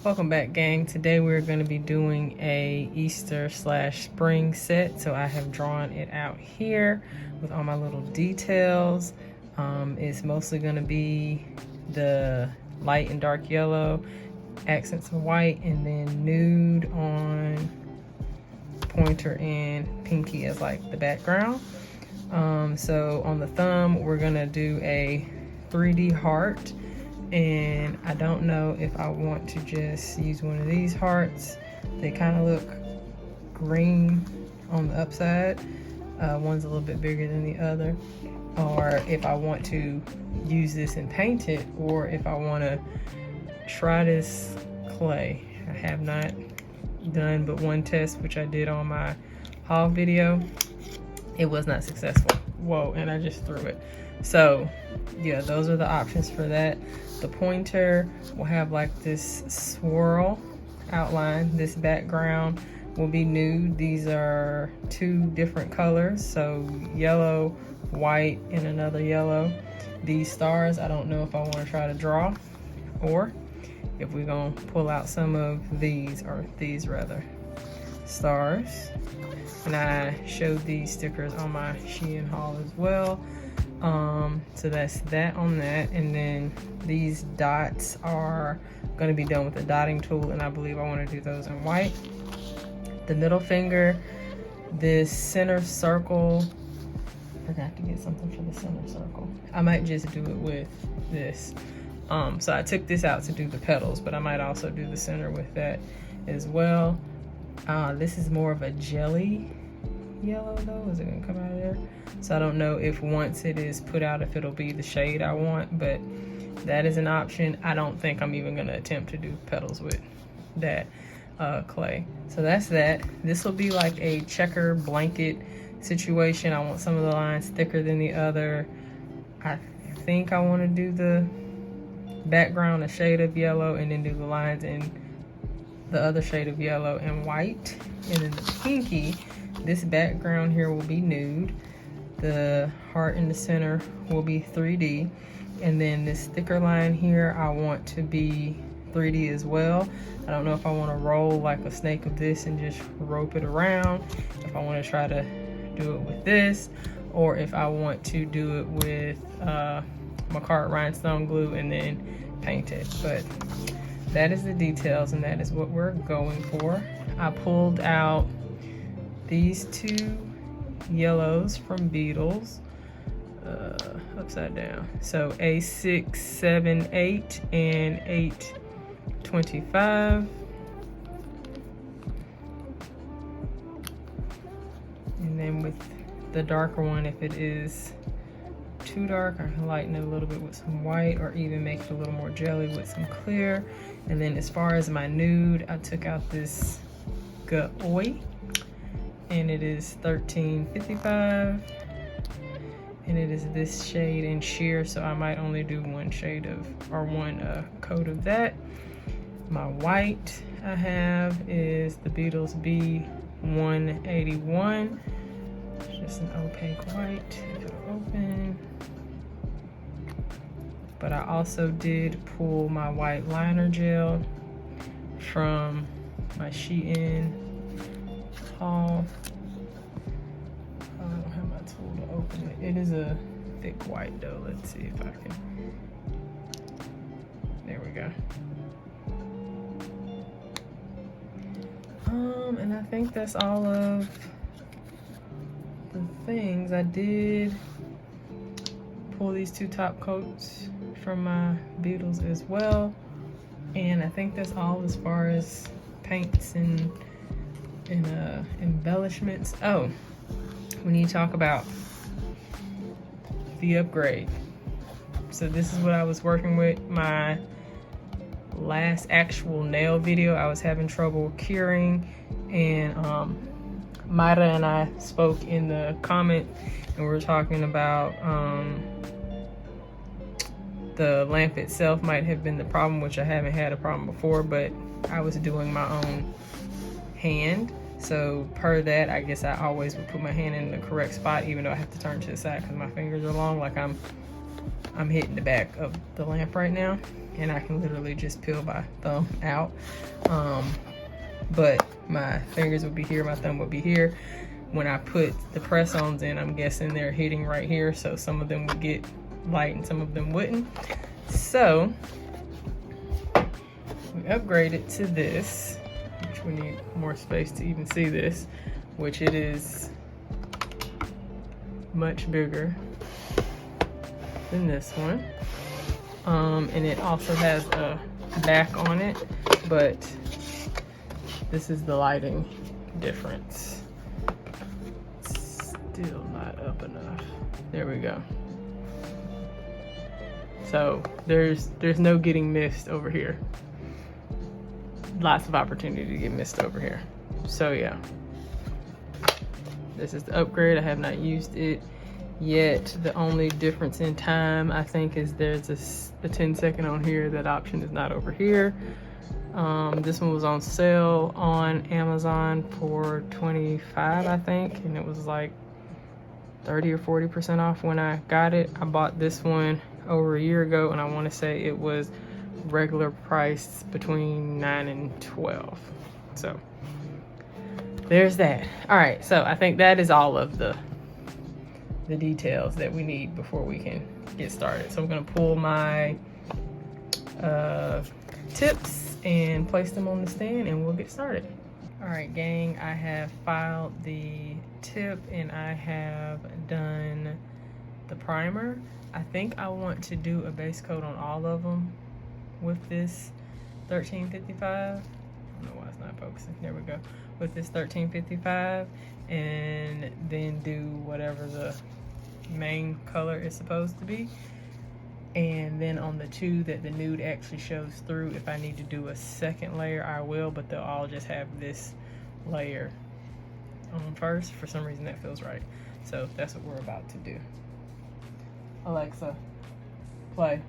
Welcome back, gang. Today we're going to be doing a Easter/spring set. So I have drawn it out here with all my little details. It's mostly going to be the light and dark yellow, accents of white, and then nude on pointer and pinky as like the background. So on the thumb, we're going to do a 3D heart. And I don't know if I want to just use one of these hearts. They kind of look green on the upside. One's a little bit bigger than the other. Or if I want to use this and paint it, or if I want to try this clay. I have not done but one test, which I did on my haul video. It was not successful. Whoa, and I just threw it. So yeah, those are the options for that. The pointer will have like this swirl outline. This background will be nude. These are two different colors, so yellow, white, and another yellow. These stars, I don't know if I want to try to draw, or if we're gonna pull out some of these, or these rather, stars. And I showed these stickers on my Shein haul as well. So that's that on that. And then these dots are going to be done with the dotting tool, and I believe I want to do those in white. The middle finger, this center circle, forgot to get something for the center circle. I might just do it with this. So I took this out to do the petals, but I might also do the center with that as well. This is more of a jelly yellow though. Is it gonna come out of there? So I don't know if once it is put out, if it'll be the shade I want, but that is an option. I don't think I'm even gonna attempt to do petals with that clay. So that's that. This will be like a checker blanket situation. I want some of the lines thicker than the other. I think I want to do the background a shade of yellow, and then do the lines in the other shade of yellow and white. And then the pinky, this background here will be nude. The heart in the center will be 3D. And then this thicker line here, I want to be 3D as well. I don't know if I want to roll like a snake of this and just rope it around, if I want to try to do it with this, or if I want to do it with Macart rhinestone glue and then paint it. But that is the details, and that is what we're going for. I pulled out these two yellows from Beetles, upside down. So A678 and 825. And then with the darker one, if it is too dark, I can lighten it a little bit with some white, or even make it a little more jelly with some clear. And then as far as my nude, I took out this Gaoi, and it is 1355, and it is this shade in sheer, so I might only do one shade of, or one coat of that. My white I have is the Beetles B181. It's just an opaque white, if it'll open. But I also did pull my white liner gel from my Shein haul. I don't have my tool to open it. It is a thick white though. Let's see if I can. There we go. And I think that's all of the things. I did pull these two top coats from my Beetles as well, and I think that's all as far as paints and embellishments. Oh, we need to talk about the upgrade. So this is what I was working with. My last actual nail video, I was having trouble curing, and Myra and I spoke in the comment, and we were talking about the lamp itself might have been the problem, which I haven't had a problem before, but I was doing my own hand. So per that, I guess I always would put my hand in the correct spot, even though I have to turn to the side because my fingers are long, like I'm hitting the back of the lamp right now. and I can literally just peel my thumb out. But my fingers would be here, my thumb would be here. When I put the press-ons in, I'm guessing they're hitting right here, so some of them would get light and some of them wouldn't. So we upgraded to this, which we need more space to even see this, which it is much bigger than this one. And it also has a back on it, but this is the lighting difference. Still not up enough. There we go. So there's no getting missed over here. Lots of opportunity to get missed over here. So yeah, this is the upgrade. I have not used it yet. The only difference in time, I think, is there's a 10-second on here. That option is not over here. This one was on sale on Amazon for $25, I think, and it was like 30 or 40% off when I got it. I bought this one over a year ago, and I want to say it was regular price between $9 and $12. So there's that. All right, so I think that is all of the details that we need before we can get started. So I'm gonna pull my tips and place them on the stand, and we'll get started. All right, gang, I have filed the tip and I have done the primer. I think I want to do a base coat on all of them with this 1355. I don't know why it's not focusing. There we go. With this 1355, and then do whatever the main color is supposed to be. And then on the two that the nude actually shows through, if I need to do a second layer, I will, but they'll all just have this layer on first. For some reason that feels right. So that's what we're about to do. Alexa, play.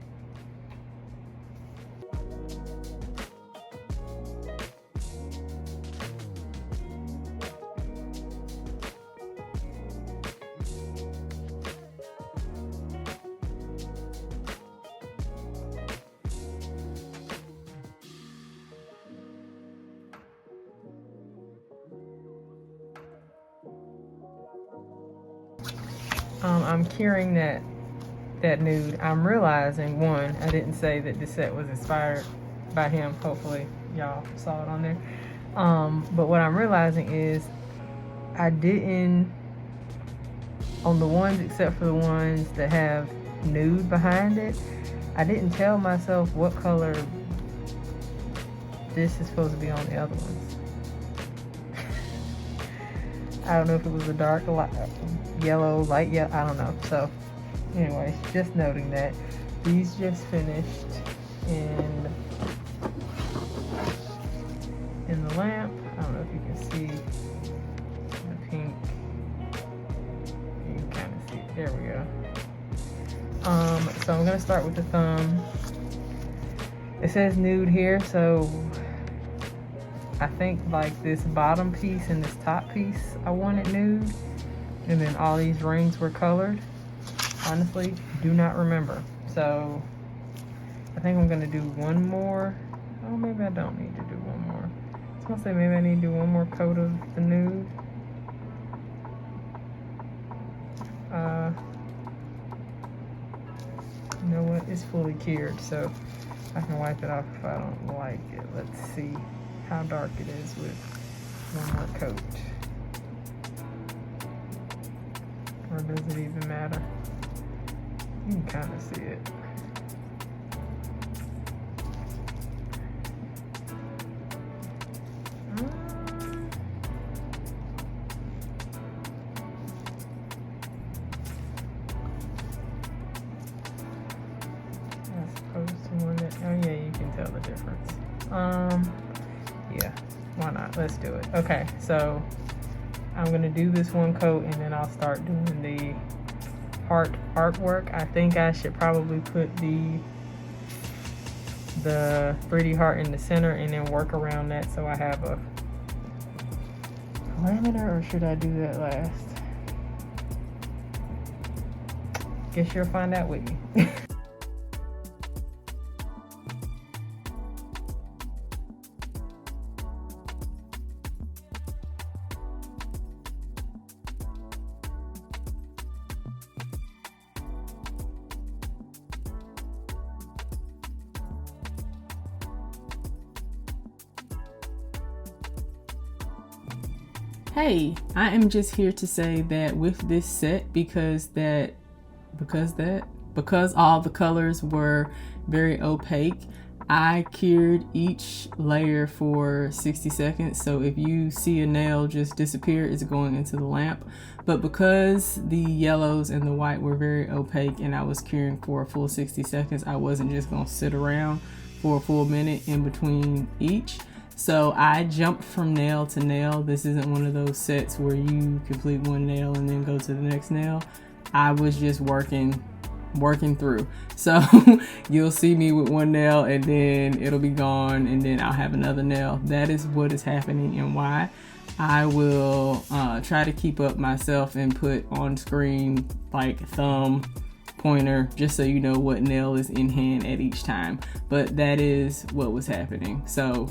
I'm curing that nude. I'm realizing, one, I didn't say that this set was inspired by him. Hopefully y'all saw it on there. But what I'm realizing is I didn't, on the ones except for the ones that have nude behind it, I didn't tell myself what color this is supposed to be on the other ones. I don't know if it was a dark yellow, light yellow, I don't know. So anyways, just noting that. These just finished in the lamp. I don't know if you can see the pink. You can kind of see it. There we go. So I'm gonna start with the thumb. It says nude here, so I think like this bottom piece and this top piece I wanted nude, and then all these rings were colored. Honestly, do not remember. So I think I'm gonna do one more. Oh, maybe I don't need to do one more. I was gonna say maybe I need to do one more coat of the nude. You know what? It's fully cured, so I can wipe it off if I don't like it. Let's see how dark it is with one more coat. Or does it even matter? You can kind of see it. As opposed to one that, oh yeah, you can tell the difference. Yeah, why not? Let's do it. Okay, so I'm gonna do this one coat and then I'll start doing the heart artwork. I think I should probably put the 3D heart in the center and then work around that so I have a parameter, or should I do that last? Guess you'll find out with me. Hey, I am just here to say that with this set, because all the colors were very opaque, I cured each layer for 60 seconds. So if you see a nail just disappear, it's going into the lamp. But because the yellows and the white were very opaque and I was curing for a full 60 seconds, I wasn't just going to sit around for a full minute in between each. So I jumped from nail to nail. This isn't one of those sets where you complete one nail and then go to the next nail. I was just working through. So you'll see me with one nail and then it'll be gone and then I'll have another nail. That is what is happening and why. I will try to keep up myself and put on screen like thumb, pointer, just so you know what nail is in hand at each time. But that is what was happening. So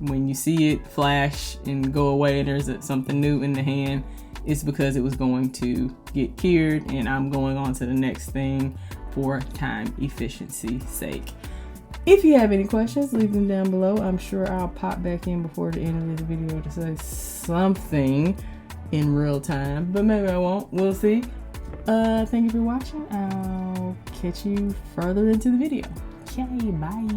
when you see it flash and go away and there's something new in the hand, it's because it was going to get cured and I'm going on to the next thing for time efficiency's sake. If you have any questions, leave them down below. I'm sure I'll pop back in before the end of this video to say something in real time, but maybe I won't. We'll see. Thank you for watching. I'll catch you further into the video. Okay, bye.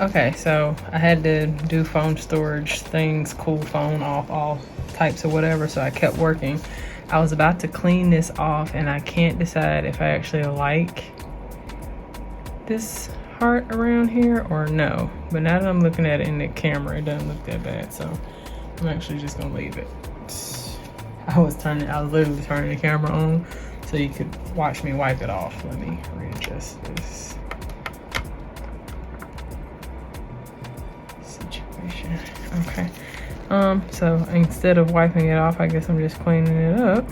Okay, so I had to do phone storage things, cool phone off, all types of whatever, so I kept working. I was about to clean this off and I can't decide if I actually like this heart around here or no. But now that I'm looking at it in the camera, it doesn't look that bad, so I'm actually just gonna leave it. I was literally turning the camera on so you could watch me wipe it off. Let me readjust this situation. Okay. So instead of wiping it off, I guess I'm just cleaning it up.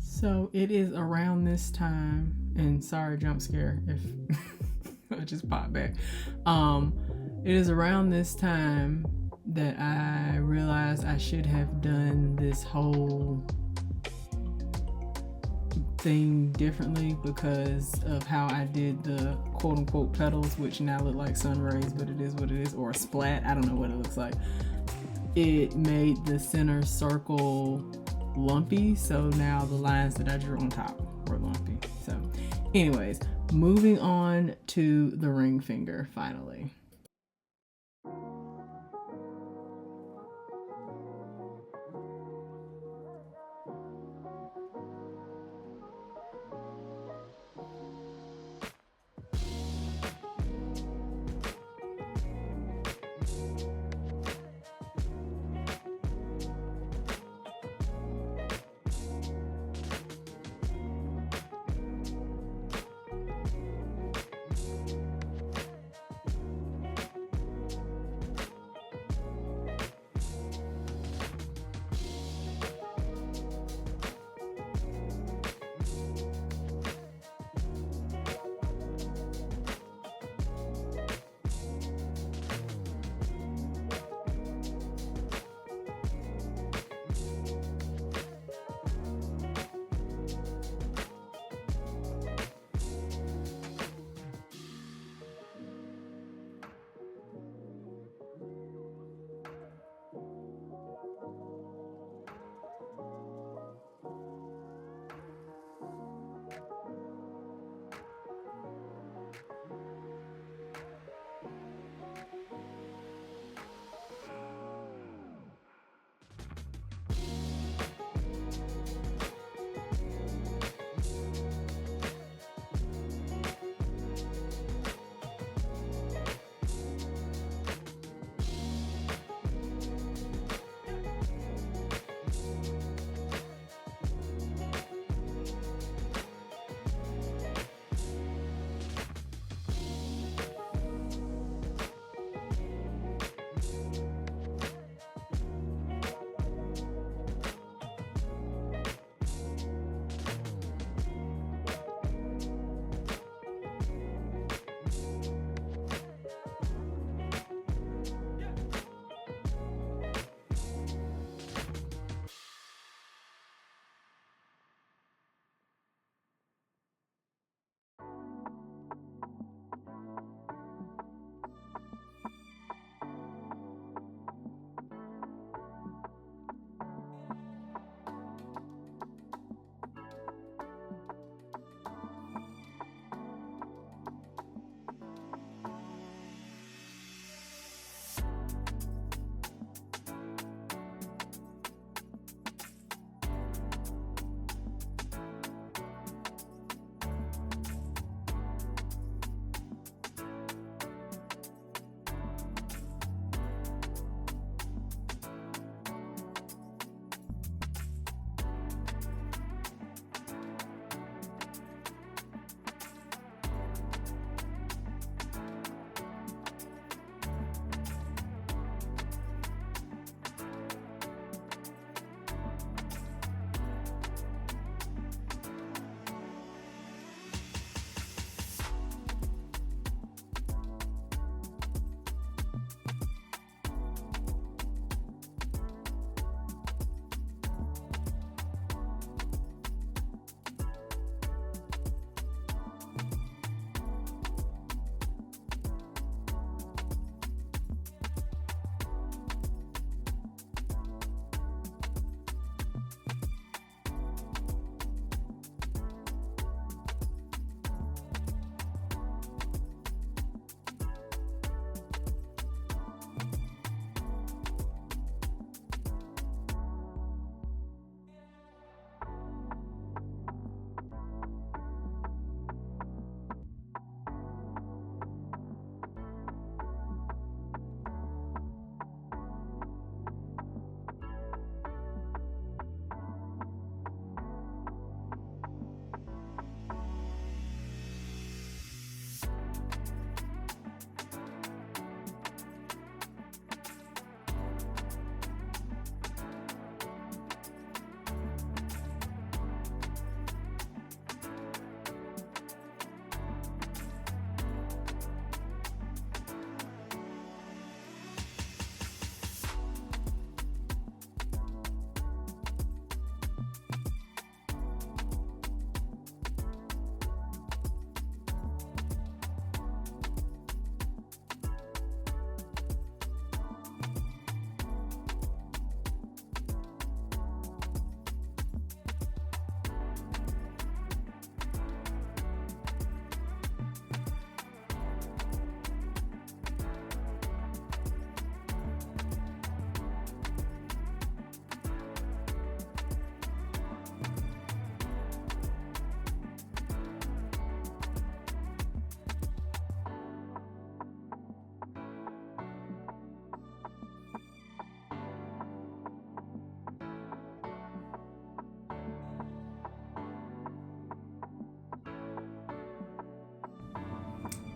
So it is around this time, and sorry, jump scare if I just popped back. It is around this time that I realized I should have done this whole thing differently because of how I did the quote unquote petals, which now look like sun rays, but it is what it is, or a splat. I don't know what it looks like. It made the center circle lumpy, so now the lines that I drew on top were lumpy. So anyways, moving on to the ring finger finally.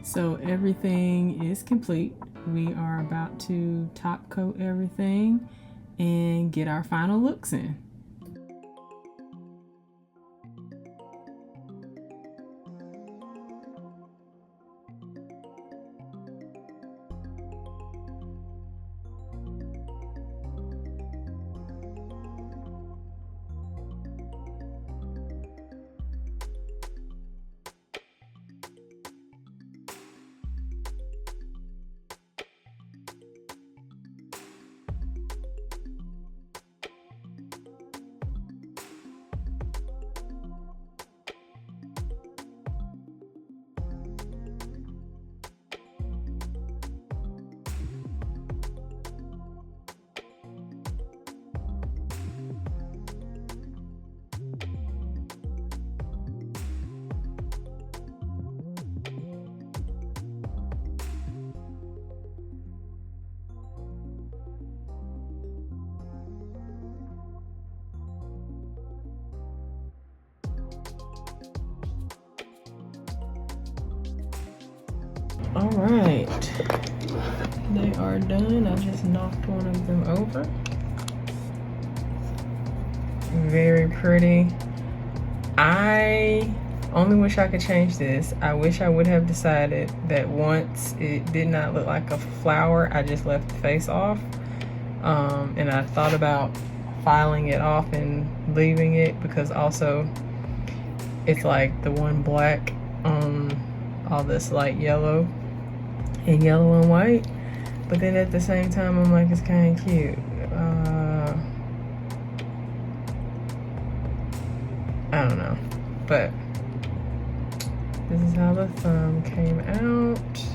So everything is complete. We are about to top coat everything and get our final looks in. All right, they are done. I just knocked one of them over. Very pretty. I only wish I could change this. I wish I would have decided that once it did not look like a flower, I just left the face off. And I thought about filing it off and leaving it, because also it's like the one black on all this light yellow and yellow and white. But then at the same time, I'm like, it's kind of cute. I don't know, but this is how the thumb came out,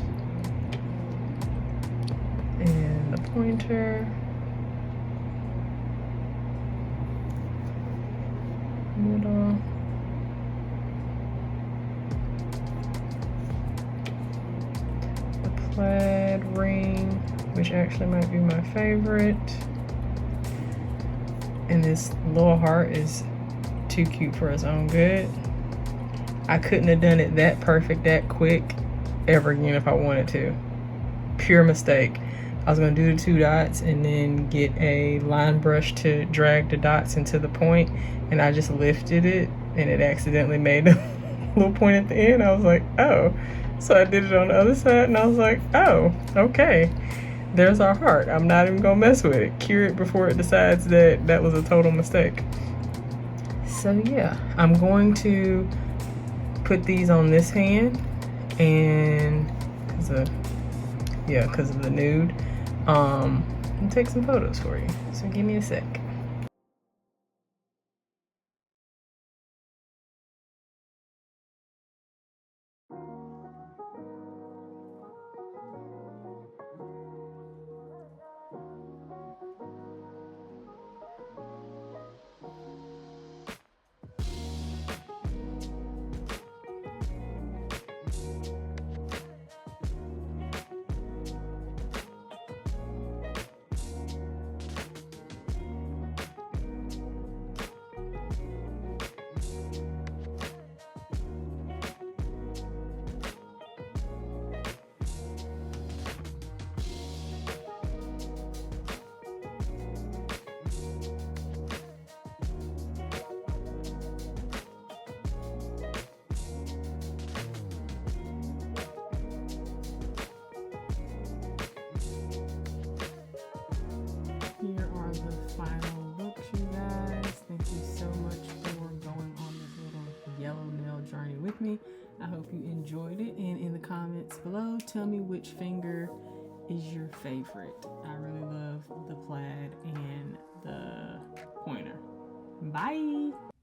and the pointer, middle, the plaid ring, which actually might be my favorite, and this little heart is too cute for its own good. I couldn't have done it that perfect, that quick, ever again if I wanted to. Pure mistake. I was gonna do the 2 dots and then get a line brush to drag the dots into the point, and I just lifted it and it accidentally made a little point at the end. I was like, oh. So I did it on the other side and I was like, oh, okay. There's our heart. I'm not even gonna mess with it. Cure it before it decides that that was a total mistake. So yeah, I'm going to put these on this hand, and because of the nude, and take some photos for you. So give me a sec. Here are the final looks, you guys. Thank you so much for going on this little yellow nail journey with me. I hope you enjoyed it, and in the comments below, tell me which finger is your favorite. I really love the plaid and the pointer. Bye!